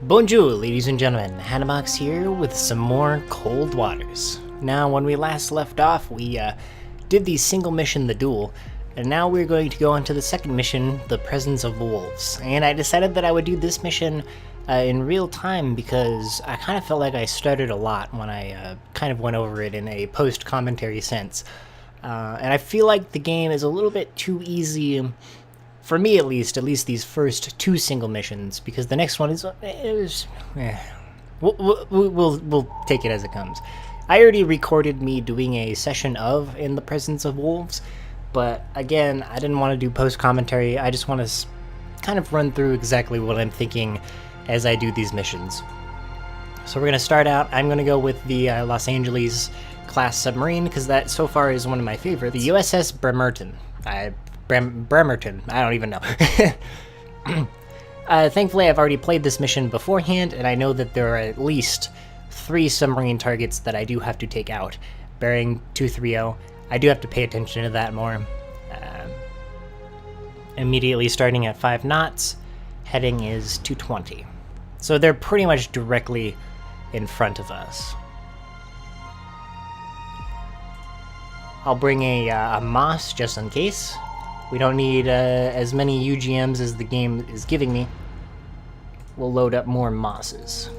Bonjour, ladies and gentlemen. Hanabox here with some more Cold Waters. Now, when we last left off, we did the single mission, the duel, and now we're going to go on to the second mission, the presence of wolves. And I decided that I would do this mission in real time because I kind of felt like I stuttered a lot when I kind of went over it in a post-commentary sense. And I feel like the game is a little bit too easy, for me at least these first two single missions, because the next one we'll take it as it comes. I already recorded me doing a session of In the Presence of Wolves, but again, I didn't want to do post-commentary. I just want to kind of run through exactly what I'm thinking as I do these missions. So we're going to start out. I'm going to go with the Los Angeles class submarine, because that so far is one of my favorites. The USS Bremerton. Bremerton, I don't even know. Thankfully, I've already played this mission beforehand, and I know that there are at least 3 submarine targets that I do have to take out. Bearing 230, I do have to pay attention to that more. Immediately starting at 5 knots, heading is 220. So they're pretty much directly in front of us. I'll bring a Moss just in case. We don't need as many UGMs as the game is giving me. We'll load up more Mosses.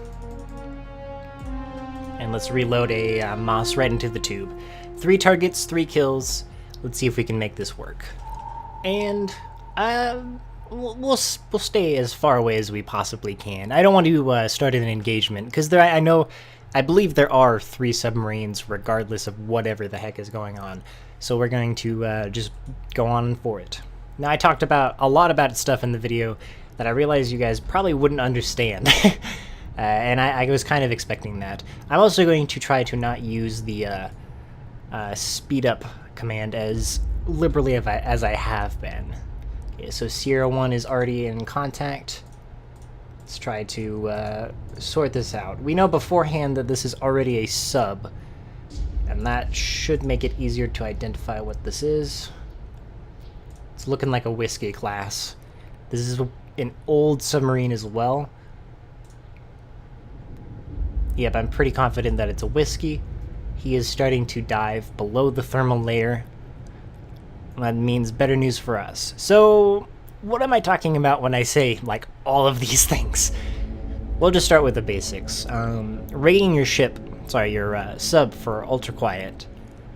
And let's reload a Moss right into the tube. 3 targets, 3 kills. Let's see if we can make this work. And we'll stay as far away as we possibly can. I don't want to start an engagement, because I believe there are 3 submarines regardless of whatever the heck is going on. So we're going to just go on for it. Now, I talked about a lot about stuff in the video that I realized you guys probably wouldn't understand. And I was kind of expecting that. I'm also going to try to not use the speed up command as liberally as I have been. Okay, so Sierra 1 is already in contact. Let's try to sort this out. We know beforehand that this is already a sub, and that should make it easier to identify what this is. It's looking like a whiskey class. This is an old submarine as well. Yep, I'm pretty confident that it's a whiskey. He is starting to dive below the thermal layer. That means better news for us. So, what am I talking about when I say, like, all of these things? We'll just start with the basics. Rating your your sub for ultra quiet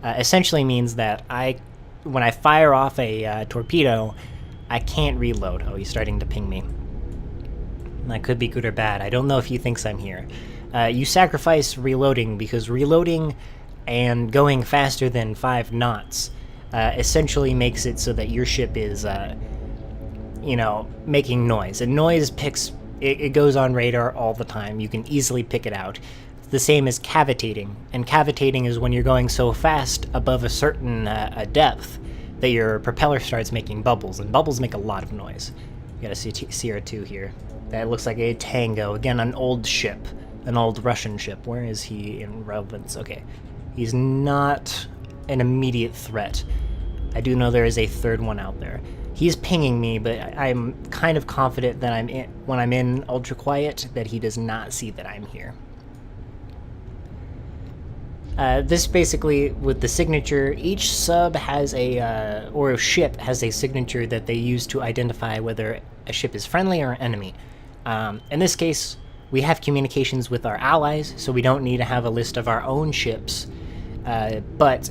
essentially means that when I fire off a torpedo, I can't reload. Oh, he's starting to ping me. That could be good or bad. I don't know if he thinks I'm here. You sacrifice reloading, because reloading and going faster than 5 knots essentially makes it so that your ship is making noise. And noise it goes on radar all the time. You can easily pick it out. It's the same as cavitating. And cavitating is when you're going so fast above a certain depth that your propeller starts making bubbles, and bubbles make a lot of noise. You got a Sierra 2 here. That looks like a Tango. Again, an old ship. An old Russian ship. Where is he in relevance? Okay. He's not an immediate threat. I do know there is a third one out there. He's pinging me, but I'm kind of confident that when I'm in ultra quiet, that he does not see that I'm here. This basically, with the signature, each sub has or a ship has a signature that they use to identify whether a ship is friendly or enemy. In this case, we have communications with our allies, so we don't need to have a list of our own ships, but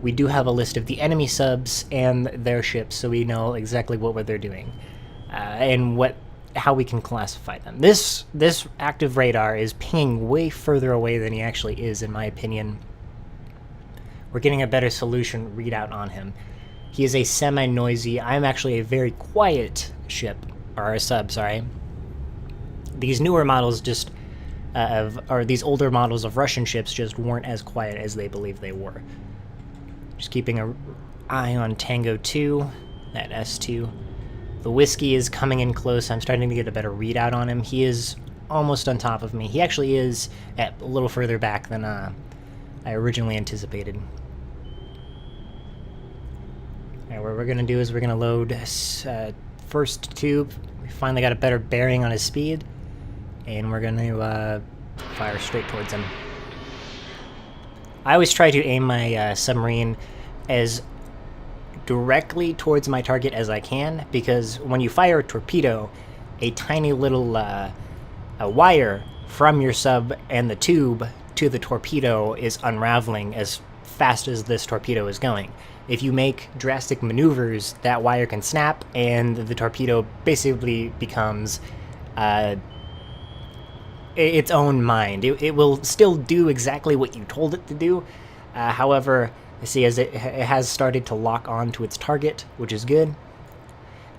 we do have a list of the enemy subs and their ships, so we know exactly what they're doing, and how we can classify them. This active radar is pinging way further away than he actually is, in my opinion. We're getting a better solution readout on him. He is a semi-noisy. I'm actually a very quiet ship, or a sub, sorry. These newer models these older models of Russian ships just weren't as quiet as they believe they were. Just keeping an eye on Tango 2, that S2. The whiskey is coming in close. I'm starting to get a better readout on him. He is almost on top of me. He actually is a little further back than I originally anticipated. Alright, what we're going to do is we're going to load first tube. We finally got a better bearing on his speed. and we're going to fire straight towards him. I always try to aim my submarine as directly towards my target as I can, because when you fire a torpedo, a tiny little a wire from your sub and the tube to the torpedo is unraveling as fast as this torpedo is going. If you make drastic maneuvers, that wire can snap and the torpedo basically becomes its own mind. It will still do exactly what you told it to do. However, see, as it has started to lock on to its target, which is good.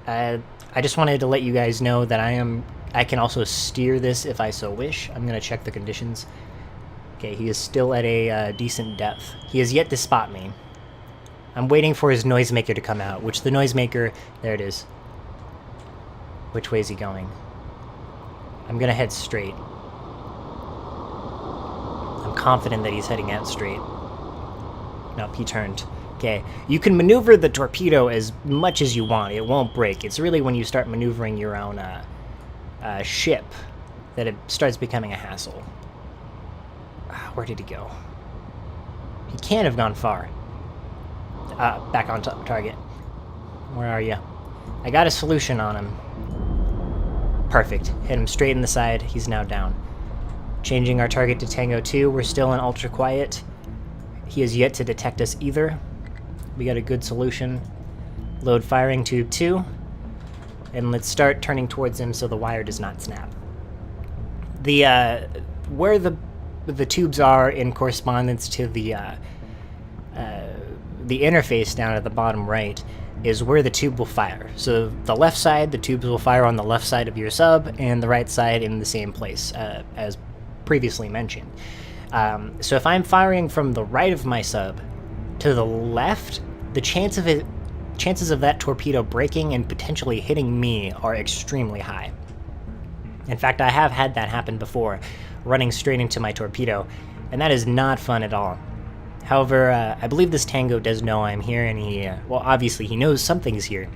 I just wanted to let you guys know that I can also steer this if I so wish. I'm going to check the conditions. Okay, he is still at a decent depth. He has yet to spot me. I'm waiting for his noisemaker to come out, which the noisemaker... There it is. Which way is he going? I'm going to head straight. I'm confident that he's heading out straight. Nope, he turned. Okay, you can maneuver the torpedo as much as you want. It won't break. It's really when you start maneuvering your own ship that it starts becoming a hassle. Where did he go? He can't have gone far. Back on target. Where are you? I got a solution on him. Perfect. Hit him straight in the side. He's now down. Changing our target to Tango 2. We're still in ultra quiet. He has yet to detect us either. We got a good solution. Load firing tube 2. And let's start turning towards him so the wire does not snap. Where the tubes are in correspondence to the interface down at the bottom right is where the tube will fire. So the left side, the tubes will fire on the left side of your sub, and the right side in the same place as previously mentioned. So if I'm firing from the right of my sub to the left, the chances of that torpedo breaking and potentially hitting me are extremely high. In fact, I have had that happen before, running straight into my torpedo, and that is not fun at all. However, I believe this Tango does know I'm here, and well, obviously he knows something's here.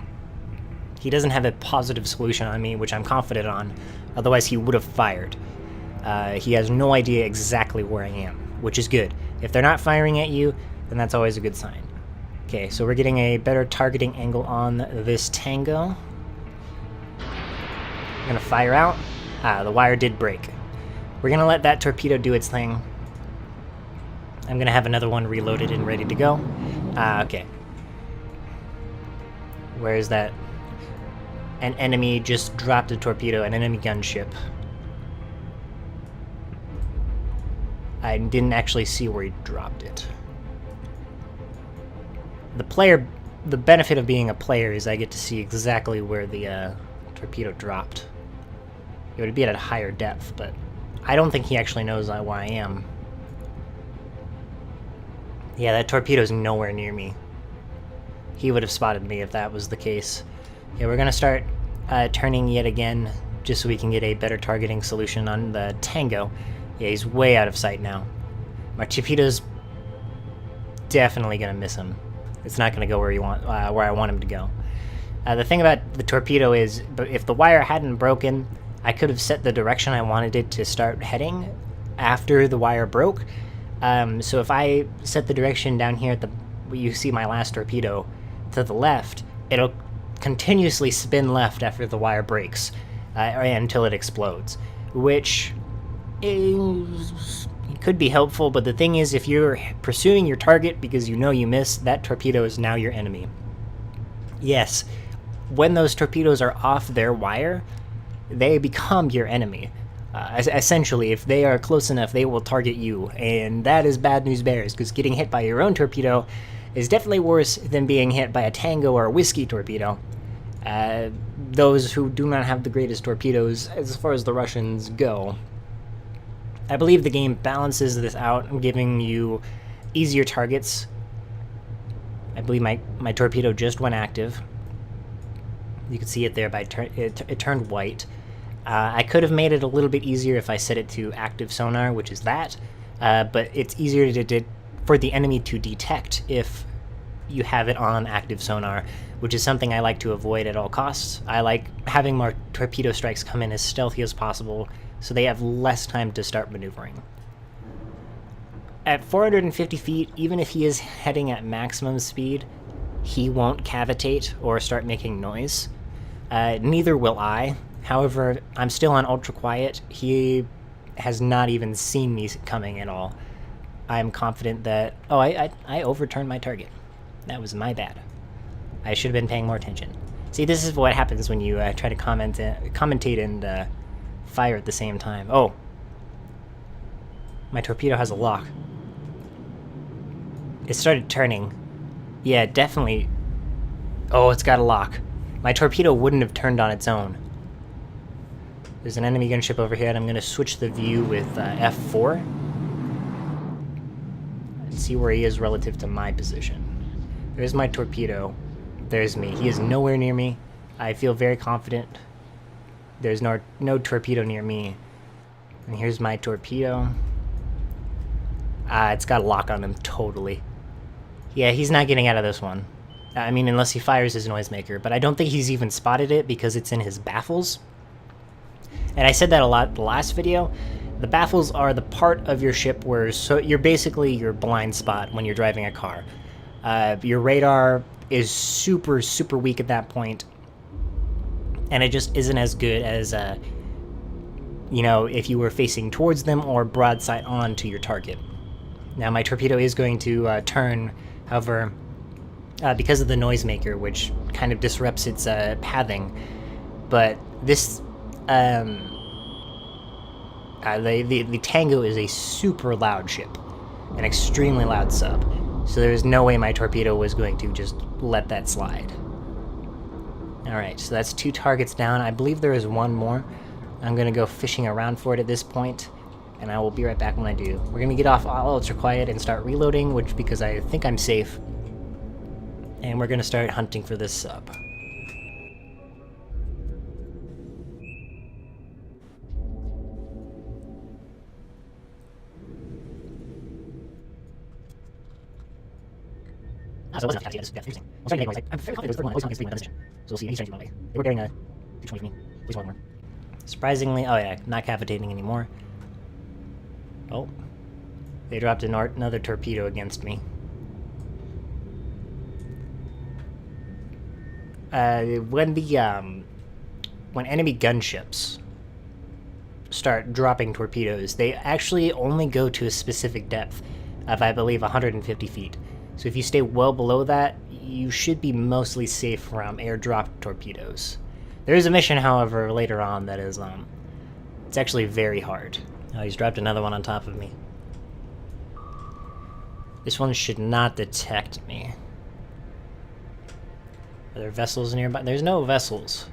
He doesn't have a positive solution on me, which I'm confident on, otherwise he would have fired. He has no idea exactly where I am, which is good. If they're not firing at you, then that's always a good sign. Okay, so we're getting a better targeting angle on this Tango. I'm gonna fire out. The wire did break. We're gonna let that torpedo do its thing. I'm gonna have another one reloaded and ready to go. Okay. Where is that? An enemy just dropped a torpedo, an enemy gunship. I didn't actually see where he dropped it. The benefit of being a player is I get to see exactly where the torpedo dropped. It would be at a higher depth, but I don't think he actually knows where I am. Yeah, that torpedo's nowhere near me. He would have spotted me if that was the case. Yeah, we're gonna start turning yet again, just so we can get a better targeting solution on the Tango. Yeah, he's way out of sight now. My torpedo's definitely gonna miss him. It's not gonna go where I want him to go. The thing about the torpedo is, if the wire hadn't broken, I could have set the direction I wanted it to start heading after the wire broke. So if I set the direction down here at you see my last torpedo to the left, it'll continuously spin left after the wire breaks until it explodes, which could be helpful, but the thing is, if you're pursuing your target because you know you missed, that torpedo is now your enemy. Yes, when those torpedoes are off their wire, they become your enemy. Essentially, if they are close enough, they will target you, and that is bad news bears, because getting hit by your own torpedo is definitely worse than being hit by a Tango or a Whiskey torpedo. Those who do not have the greatest torpedoes as far as the Russians go. I believe the game balances this out, giving you easier targets. I believe my torpedo just went active. You can see it there, it turned white. I could have made it a little bit easier if I set it to active sonar, which is that, but it's easier for the enemy to detect if you have it on active sonar, which is something I like to avoid at all costs. I like having more torpedo strikes come in as stealthy as possible, so they have less time to start maneuvering. At 450 feet, even if he is heading at maximum speed, he won't cavitate or start making noise. Neither will I. However, I'm still on ultra quiet. He has not even seen me coming at all. I'm confident that... Oh, I overturned my target. That was my bad. I should have been paying more attention. See, this is what happens when you try to commentate and fire at the same time. Oh. My torpedo has a lock. It started turning. Yeah, definitely. Oh, it's got a lock. My torpedo wouldn't have turned on its own. There's an enemy gunship overhead. I'm going to switch the view with F4. And see where he is relative to my position. There's my torpedo. There's me. He is nowhere near me. I feel very confident. There's no torpedo near me. And here's my torpedo. It's got a lock on him, totally. Yeah, he's not getting out of this one. I mean, unless he fires his noisemaker. But I don't think he's even spotted it because it's in his baffles. And I said that a lot the last video. The baffles are the part of your ship where you're basically your blind spot when you're driving a car. Your radar is super, super weak at that point. And it just isn't as good as, you know, if you were facing towards them or broadside on to your target. Now, my torpedo is going to turn, however, because of the noisemaker, which kind of disrupts its pathing. But this, the Tango is a super loud ship, an extremely loud sub. So there's no way my torpedo was going to just let that slide. Alright, so that's 2 targets down. I believe there is one more. I'm going to go fishing around for it at this point, and I will be right back when I do. We're going to get off all ultra quiet and start reloading, which because I think I'm safe. And we're going to start hunting for this sub. So it wasn't enough to get freezing. I was trying to make noise. I'm very confident it was 31. I was not going to position. So we'll see. He's changing my way. They were bearing a 220 for me. Please one more. Surprisingly, oh yeah, not cavitating anymore. Oh. They dropped another torpedo against me. When enemy gunships start dropping torpedoes, they actually only go to a specific depth of, I believe, 150 feet. So if you stay well below that, you should be mostly safe from airdrop torpedoes. There is a mission, however, later on that is, it's actually very hard. Oh, he's dropped another one on top of me. This one should not detect me. Are there vessels nearby? There's no vessels.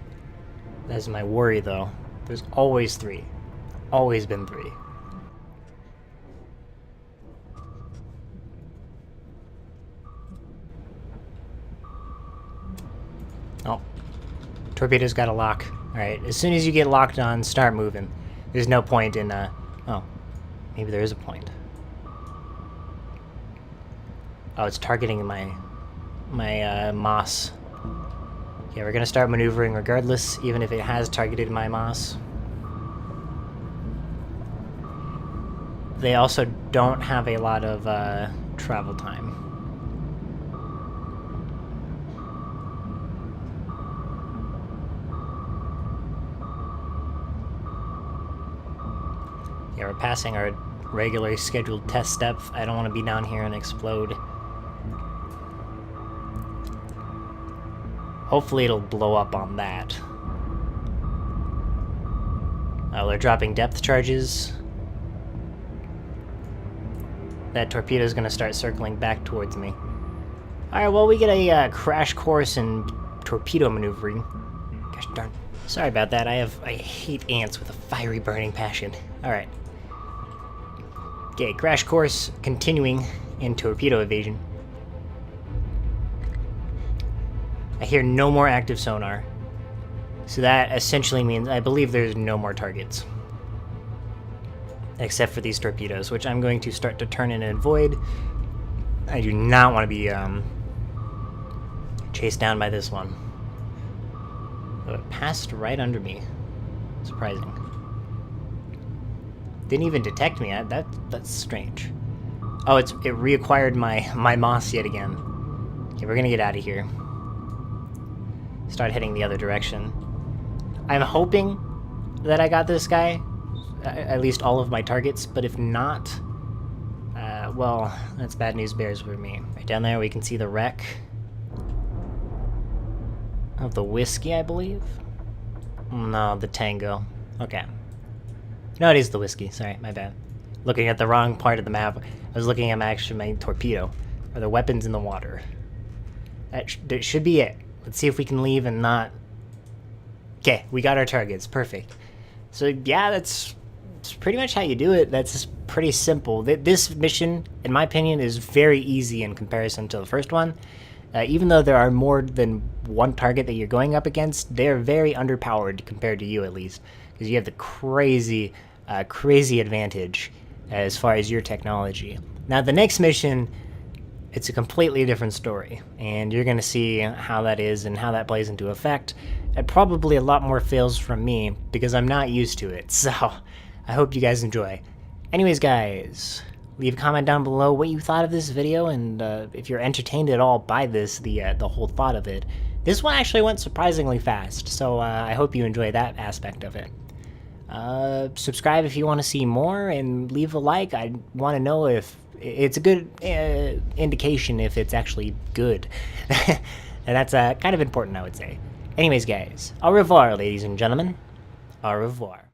That's my worry, though. There's always 3. Always been 3. Oh. Torpedo's got a lock. Alright, as soon as you get locked on, start moving. There's no point in, oh. Maybe there is a point. Oh, it's targeting my Moss. Yeah, we're gonna start maneuvering regardless, even if it has targeted my Moss. They also don't have a lot of, travel time. Yeah, we're passing our regularly scheduled test step. I don't want to be down here and explode. Hopefully it'll blow up on that. Oh, they're dropping depth charges. That torpedo's gonna start circling back towards me. Alright, well, we get a crash course in torpedo maneuvering. Gosh darn. Sorry about that, I hate ants with a fiery burning passion. Alright. Okay, crash course continuing in torpedo evasion. I hear no more active sonar. So that essentially means I believe there's no more targets. Except for these torpedoes, which I'm going to start to turn in and avoid. I do not want to be chased down by this one. Oh, it passed right under me. Surprising. Didn't even detect me. That's strange. Oh, it reacquired my moss yet again. Okay, we're gonna get out of here. Start heading the other direction. I'm hoping that I got this guy, at least all of my targets, but if not, well, that's bad news bears for me. Right down there we can see the wreck of the whiskey, I believe? No, the Tango. Okay. No, it is the whiskey. Sorry, my bad. Looking at the wrong part of the map. I was looking at my torpedo. Are the weapons in the water? That should be it. Let's see if we can leave and not... Okay, we got our targets. Perfect. So, yeah, that's pretty much how you do it. That's just pretty simple. This mission, in my opinion, is very easy in comparison to the first one. Even though there are more than one target that you're going up against, they're very underpowered compared to you, at least. Because you have the crazy advantage as far as your technology. Now, the next mission, it's a completely different story. And you're going to see how that is and how that plays into effect. And probably a lot more fails from me, because I'm not used to it. So, I hope you guys enjoy. Anyways, guys, leave a comment down below what you thought of this video, and if you're entertained at all by this, the whole thought of it. This one actually went surprisingly fast, so I hope you enjoy that aspect of it. Subscribe if you want to see more, and leave a like. I want to know if it's a good indication if it's actually good. And that's kind of important, I would say. Anyways, guys, au revoir, ladies and gentlemen. Au revoir.